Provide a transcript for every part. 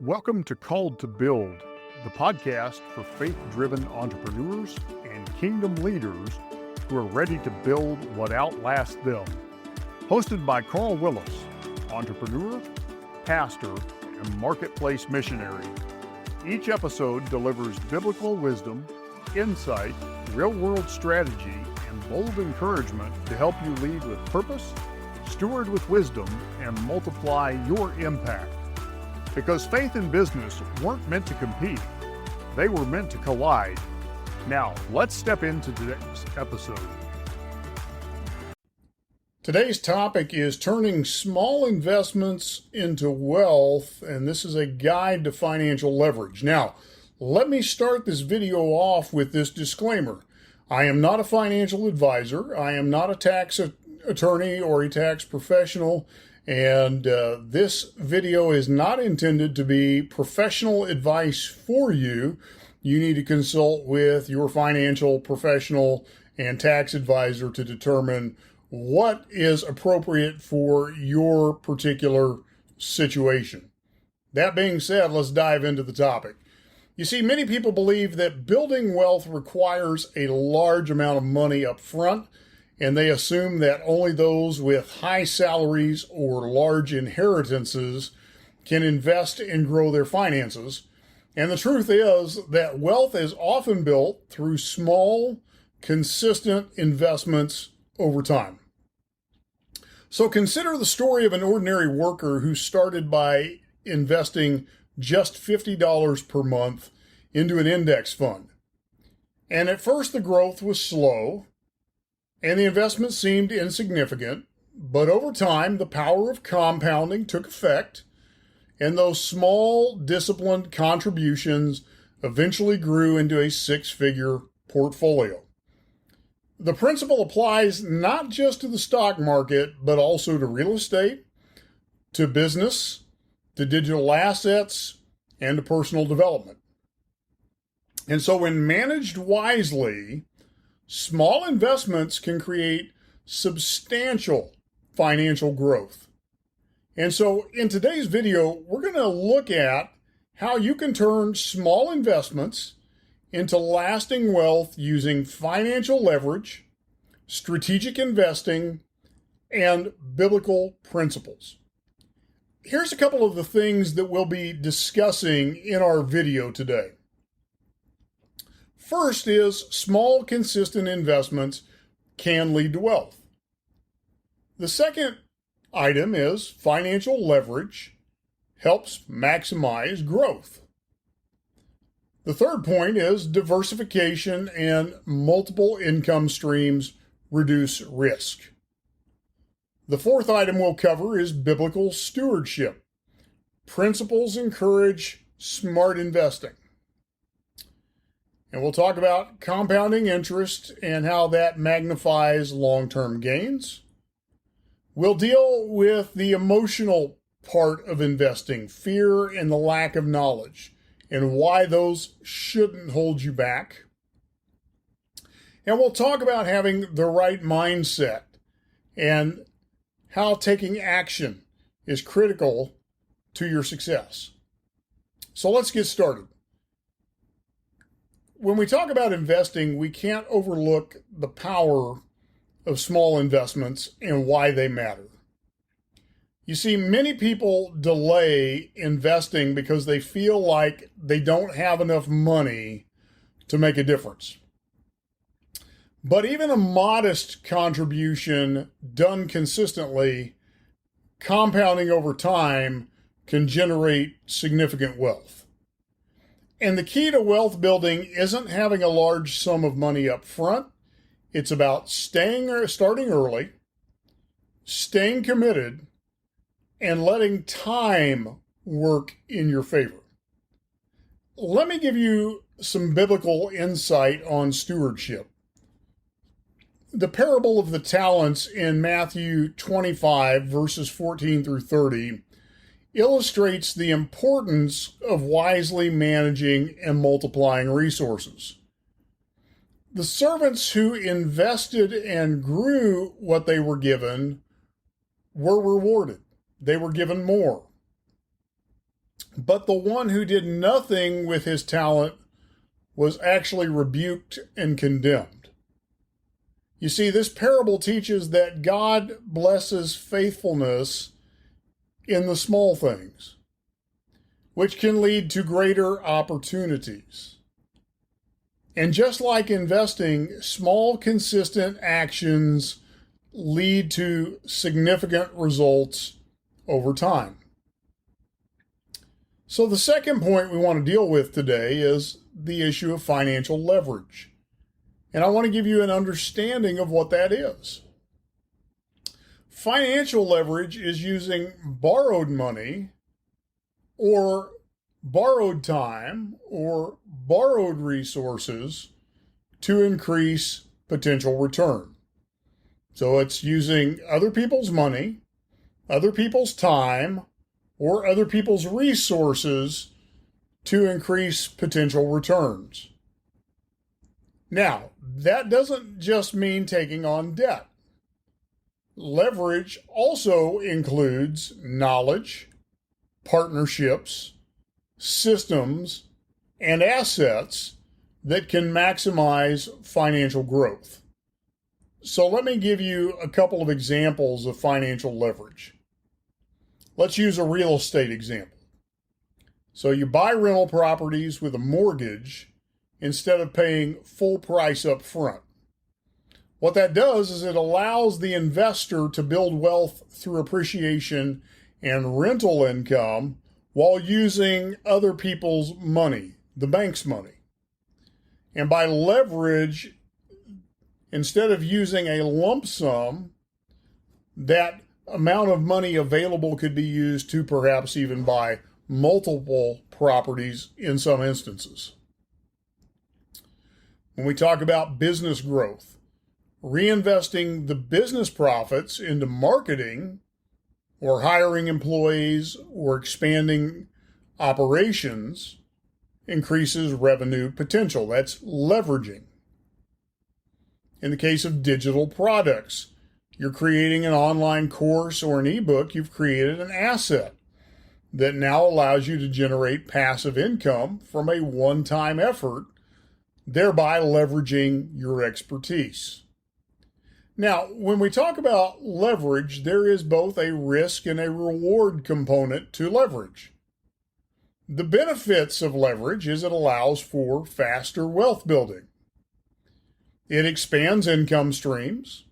Welcome to Called to Build, the podcast for faith-driven entrepreneurs and kingdom leaders who are ready to build what outlasts them. Hosted by Willis, entrepreneur, pastor, and marketplace missionary. Each episode delivers biblical wisdom, insight, real-world strategy, and bold encouragement to help you lead with purpose, steward with wisdom, and multiply your impact. Because faith and business weren't meant to compete, they were meant to collide. Now, let's step into today's episode. Today's topic is turning small investments into wealth, and this is a guide to financial leverage. Now, let me start this video off with this disclaimer. I am not a financial advisor. I am not a tax attorney or a tax professional. And this video is not intended to be professional advice for you. You need to consult with your financial professional and tax advisor to determine what is appropriate for your particular situation. That being said, let's dive into the topic. You see, many people believe that building wealth requires a large amount of money up front, and they assume that only those with high salaries or large inheritances can invest and grow their finances. And the truth is that wealth is often built through small, consistent investments over time. So consider the story of an ordinary worker who started by investing just $50 per month into an index fund. And at first the growth was slow, and the investment seemed insignificant, but over time, the power of compounding took effect, and those small, disciplined contributions eventually grew into a six-figure portfolio. The principle applies not just to the stock market, but also to real estate, to business, to digital assets, and to personal development. And so when managed wisely, small investments can create substantial financial growth. And so in today's video, we're going to look at how you can turn small investments into lasting wealth using financial leverage, strategic investing, and biblical principles. Here's a couple of the things that we'll be discussing in our video today. First is small, consistent investments can lead to wealth. The second item is financial leverage helps maximize growth. The third point is diversification and multiple income streams reduce risk. The fourth item we'll cover is biblical stewardship. Principles encourage smart investing. And we'll talk about compounding interest and how that magnifies long-term gains. We'll deal with the emotional part of investing, fear and the lack of knowledge, and why those shouldn't hold you back. And we'll talk about having the right mindset and how taking action is critical to your success. So let's get started. When we talk about investing, we can't overlook the power of small investments and why they matter. You see, many people delay investing because they feel like they don't have enough money to make a difference. But even a modest contribution done consistently, compounding over time, can generate significant wealth. And the key to wealth building isn't having a large sum of money up front. It's about starting early, staying committed, and letting time work in your favor. Let me give you some biblical insight on stewardship. The parable of the talents in Matthew 25, verses 14 through 30, illustrates the importance of wisely managing and multiplying resources. The servants who invested and grew what they were given were rewarded. They were given more. But the one who did nothing with his talent was actually rebuked and condemned. You see, this parable teaches that God blesses faithfulness in the small things, which can lead to greater opportunities. And just like investing, small, consistent actions lead to significant results over time. So the second point we want to deal with today is the issue of financial leverage. And I want to give you an understanding of what that is. Financial leverage is using borrowed money or borrowed time or borrowed resources to increase potential return. So it's using other people's money, other people's time, or other people's resources to increase potential returns. Now, that doesn't just mean taking on debt. Leverage also includes knowledge, partnerships, systems, and assets that can maximize financial growth. So let me give you a couple of examples of financial leverage. Let's use a real estate example. So you buy rental properties with a mortgage instead of paying full price up front. What that does is it allows the investor to build wealth through appreciation and rental income while using other people's money, the bank's money. And by leverage, instead of using a lump sum, that amount of money available could be used to perhaps even buy multiple properties in some instances. When we talk about business growth, reinvesting the business profits into marketing or hiring employees or expanding operations increases revenue potential. That's leveraging. In the case of digital products, you're creating an online course or an ebook, you've created an asset that now allows you to generate passive income from a one-time effort, thereby leveraging your expertise. Now, when we talk about leverage, there is both a risk and a reward component to leverage. The benefits of leverage is it allows for faster wealth building. It expands income streams,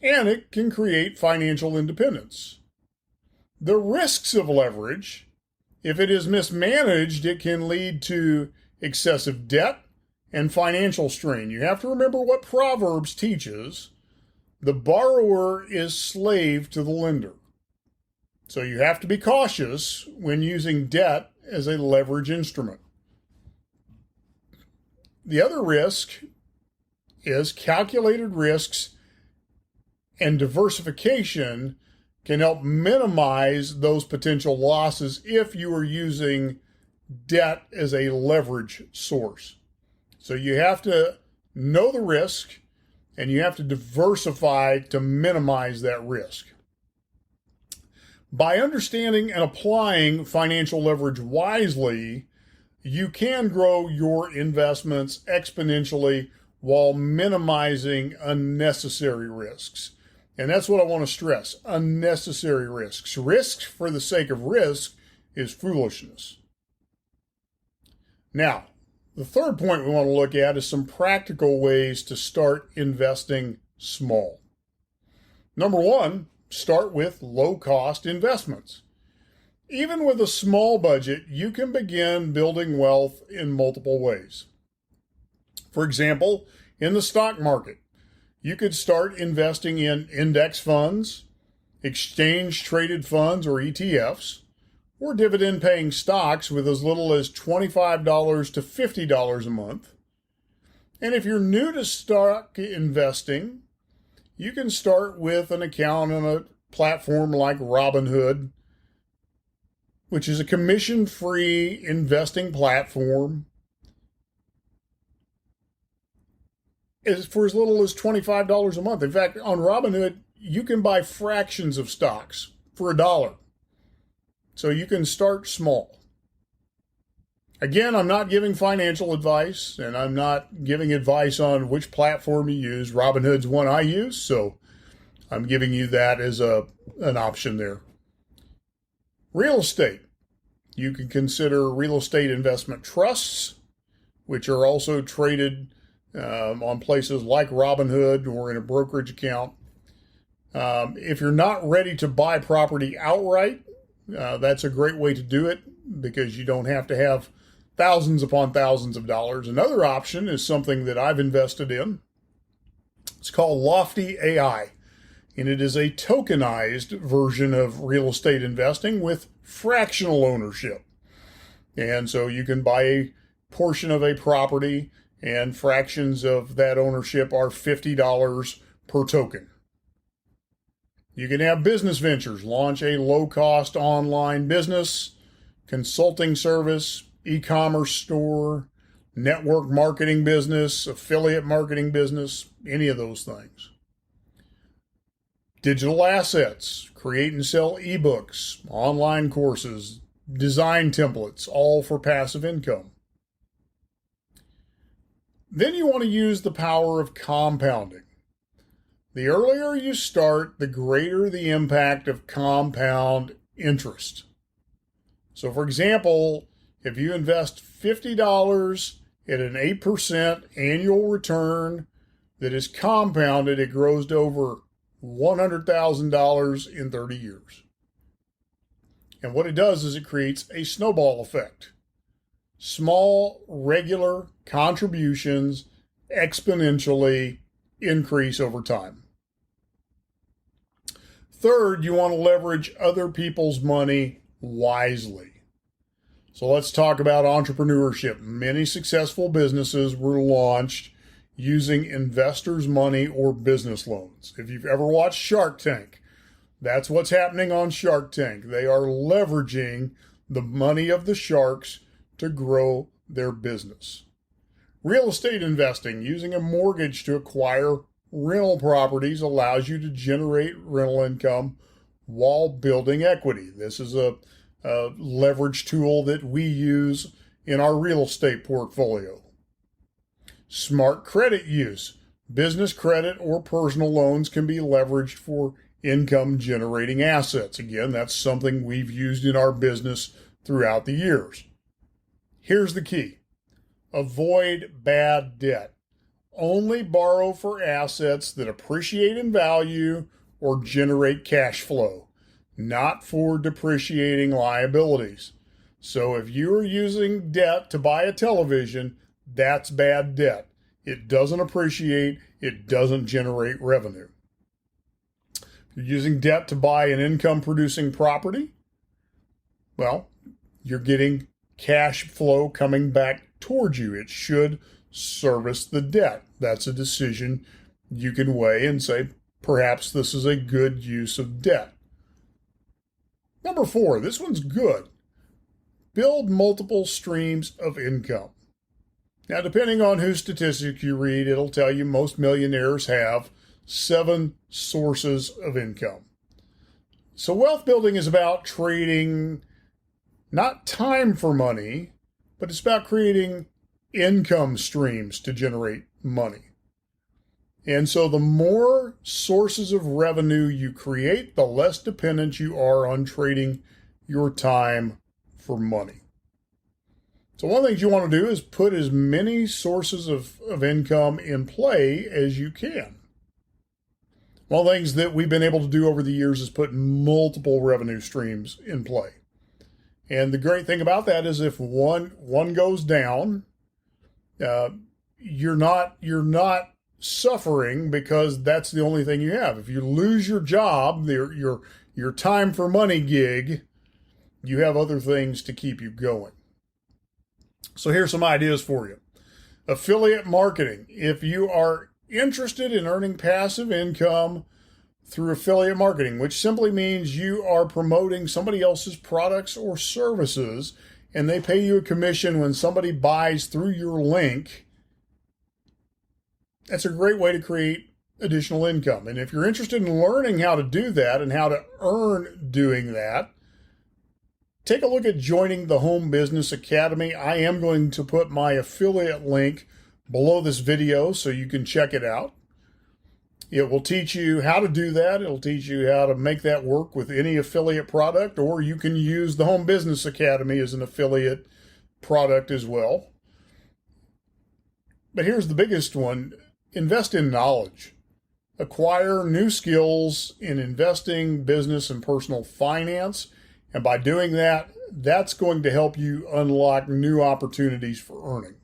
and it can create financial independence. The risks of leverage, if it is mismanaged, it can lead to excessive debt and financial strain. You have to remember what Proverbs teaches. The borrower is slave to the lender. So you have to be cautious when using debt as a leverage instrument. The other risk is calculated risks, and diversification can help minimize those potential losses if you are using debt as a leverage source. So you have to know the risk, and you have to diversify to minimize that risk. By understanding and applying financial leverage wisely, you can grow your investments exponentially while minimizing unnecessary risks. And that's what I want to stress, unnecessary risks. Risk for the sake of risk is foolishness. Now, the third point we want to look at is some practical ways to start investing small. Number one, start with low-cost investments. Even with a small budget, you can begin building wealth in multiple ways. For example, in the stock market, you could start investing in index funds, exchange-traded funds or ETFs, or dividend-paying stocks with as little as $25 to $50 a month. And if you're new to stock investing, you can start with an account on a platform like Robinhood, which is a commission-free investing platform, for as little as $25 a month. In fact, on Robinhood, you can buy fractions of stocks for $1. So you can start small. Again, I'm not giving financial advice, and I'm not giving advice on which platform you use. Robinhood's one I use, so I'm giving you that as an option there. Real estate. You can consider real estate investment trusts, which are also traded on places like Robinhood or in a brokerage account. If you're not ready to buy property outright, that's a great way to do it because you don't have to have thousands upon thousands of dollars. Another option is something that I've invested in. It's called Lofty AI, and it is a tokenized version of real estate investing with fractional ownership. And so you can buy a portion of a property, and fractions of that ownership are $50 per token. You can have business ventures, launch a low-cost online business, consulting service, e-commerce store, network marketing business, affiliate marketing business, any of those things. Digital assets, create and sell ebooks, online courses, design templates, all for passive income. Then you want to use the power of compounding. The earlier you start, the greater the impact of compound interest. So for example, if you invest $50 at an 8% annual return that is compounded, it grows to over $100,000 in 30 years. And what it does is it creates a snowball effect. Small, regular contributions exponentially increase over time. Third, you want to leverage other people's money wisely. So let's talk about entrepreneurship. Many successful businesses were launched using investors' money or business loans. If you've ever watched Shark Tank, that's what's happening on Shark Tank. They are leveraging the money of the sharks to grow their business. Real estate investing, using a mortgage to acquire rental properties, allows you to generate rental income while building equity. This is a leverage tool that we use in our real estate portfolio. Smart credit use. Business credit or personal loans can be leveraged for income generating assets. Again, that's something we've used in our business throughout the years. Here's the key. Avoid bad debt. Only borrow for assets that appreciate in value or generate cash flow, not for depreciating liabilities. So if you are using debt to buy a television, that's bad debt. It doesn't appreciate, it doesn't generate revenue. If you're using debt to buy an income producing property, well, you're getting cash flow coming back towards you. It should service the debt. That's a decision you can weigh and say, perhaps this is a good use of debt. Number 4, this one's good. Build multiple streams of income. Now, depending on whose statistics you read, it'll tell you most millionaires have 7 sources of income. So wealth building is about trading not time for money, but it's about creating income streams to generate money. And so the more sources of revenue you create, the less dependent you are on trading your time for money. So one of the things you want to do is put as many sources of income in play as you can. One of the things that we've been able to do over the years is put multiple revenue streams in play. And the great thing about that is if one goes down, you're not suffering because that's the only thing you have. If you lose your job, your time for money gig, you have other things to keep you going. So here's some ideas for you. Affiliate marketing. If you are interested in earning passive income through affiliate marketing, which simply means you are promoting somebody else's products or services, and they pay you a commission when somebody buys through your link, that's a great way to create additional income. And if you're interested in learning how to do that and how to earn doing that, take a look at joining the Home Business Academy. I am going to put my affiliate link below this video so you can check it out. It will teach you how to do that. It'll teach you how to make that work with any affiliate product, or you can use the Home Business Academy as an affiliate product as well. But here's the biggest one: invest in knowledge. Acquire new skills in investing, business, and personal finance. And by doing that, that's going to help you unlock new opportunities for earning.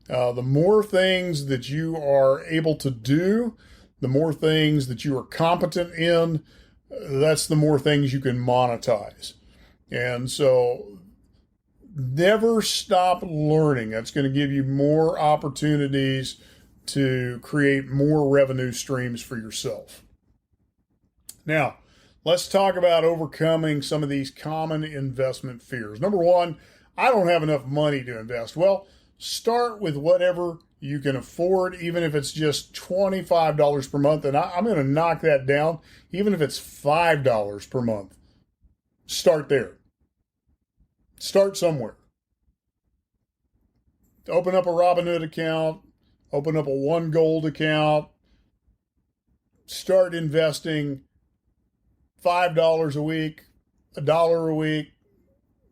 The more things that you are able to do, the more things that you are competent in, that's the more things you can monetize. And so never stop learning. That's going to give you more opportunities to create more revenue streams for yourself. Now, let's talk about overcoming some of these common investment fears. Number one, I don't have enough money to invest. Well, start with whatever you can afford, even if it's just $25 per month. And I'm going to knock that down, even if it's $5 per month. Start there. Start somewhere. Open up a Robinhood account. Open up a One Gold account. Start investing $5 a week, $1 a week,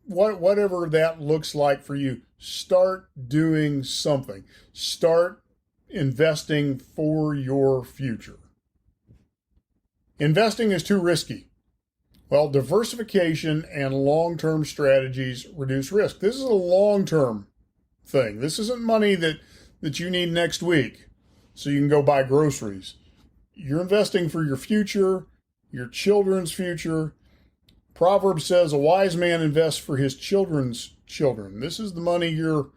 whatever that looks like for you. Start doing something. Start investing for your future. Investing is too risky. Well, diversification and long-term strategies reduce risk. This is a long-term thing. This isn't money that you need next week so you can go buy groceries. You're investing for your future, your children's future. Proverbs says a wise man invests for his children's children. This is the money you're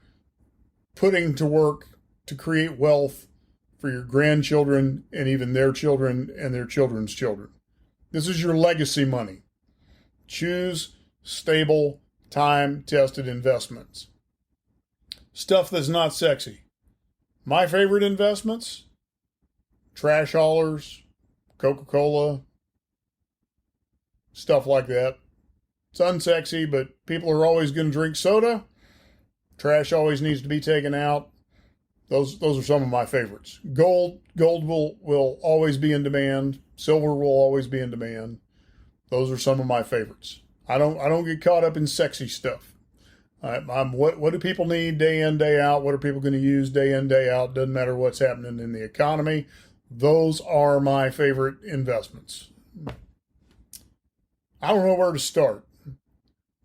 putting to work to create wealth for your grandchildren and even their children and their children's children. This is your legacy money. Choose stable, time-tested investments. Stuff that's not sexy. My favorite investments: trash haulers, Coca-Cola, stuff like that. It's unsexy, but people are always going to drink soda. Trash always needs to be taken out. Those are some of my favorites. Gold will always be in demand. Silver will always be in demand. Those are some of my favorites. I don't get caught up in sexy stuff. What do people need day in, day out? What are people going to use day in, day out? Doesn't matter what's happening in the economy. Those are my favorite investments. I don't know where to start.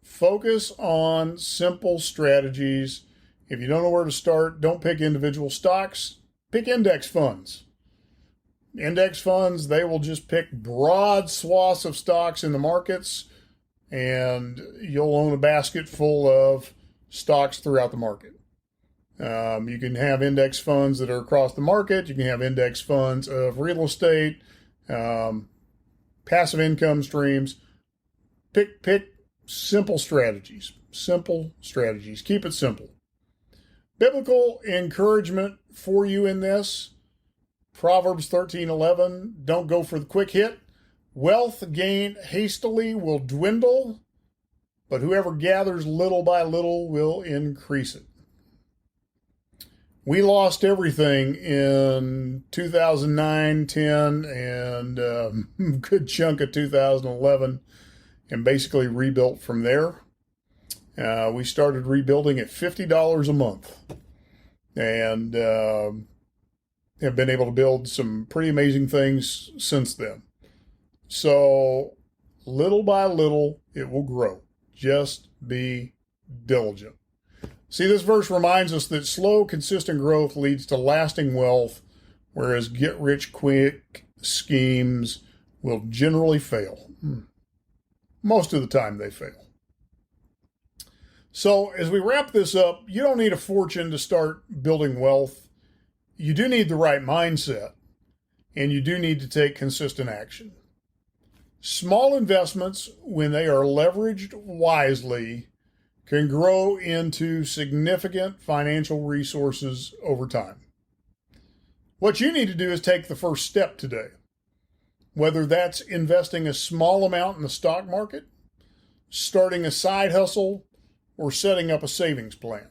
Focus on simple strategies. If you don't know where to start, don't pick individual stocks. Pick index funds. Index funds, they will just pick broad swaths of stocks in the markets, and you'll own a basket full of stocks throughout the market. You can have index funds that are across the market. You can have index funds of real estate, passive income streams. Pick simple strategies. Simple strategies. Keep it simple. Biblical encouragement for you in this: Proverbs 13:11. Don't go for the quick hit. Wealth gained hastily will dwindle, but whoever gathers little by little will increase it. We lost everything in 2009, 10, and a good chunk of 2011, and basically rebuilt from there. We started rebuilding at $50 a month, and have been able to build some pretty amazing things since then. So little by little, it will grow. Just be diligent. See, this verse reminds us that slow, consistent growth leads to lasting wealth, whereas get-rich-quick schemes will generally fail. Most of the time, they fail. So as we wrap this up, you don't need a fortune to start building wealth. You do need the right mindset, and you do need to take consistent action. Small investments, when they are leveraged wisely, can grow into significant financial resources over time. What you need to do is take the first step today, whether that's investing a small amount in the stock market, starting a side hustle, or setting up a savings plan.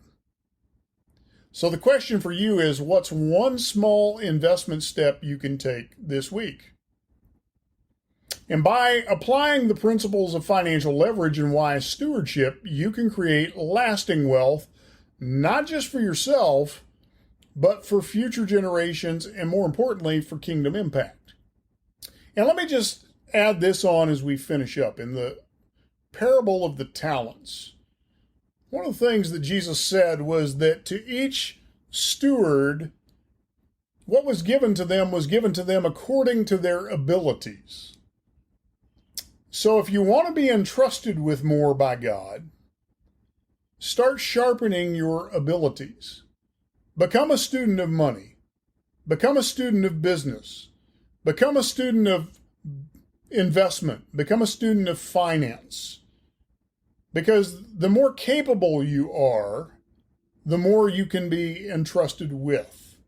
So the question for you is, what's one small investment step you can take this week? And by applying the principles of financial leverage and wise stewardship, you can create lasting wealth, not just for yourself, but for future generations, and more importantly, for kingdom impact. And let me just add this on as we finish up. In the parable of the talents, one of the things that Jesus said was that to each steward, what was given to them according to their abilities. So if you want to be entrusted with more by God, start sharpening your abilities. Become a student of money. Become a student of business. Become a student of investment. Become a student of finance. Because the more capable you are, the more you can be entrusted with.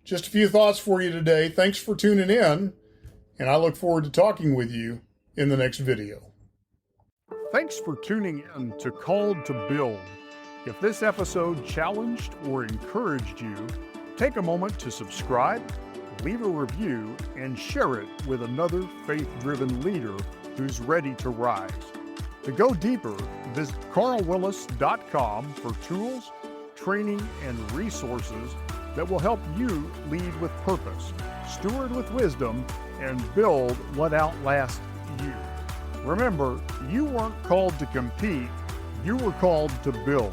Just a few thoughts for you today. Thanks for tuning in, and I look forward to talking with you in the next video. Thanks for tuning in to Called to Build. If this episode challenged or encouraged you, take a moment to subscribe, leave a review, and share it with another faith-driven leader who's ready to rise. To go deeper, visit carlwillis.com for tools, training, and resources that will help you lead with purpose, steward with wisdom, and build what outlasts you. Remember, you weren't called to compete, you were called to build.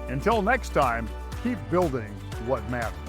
Until next time, keep building what matters.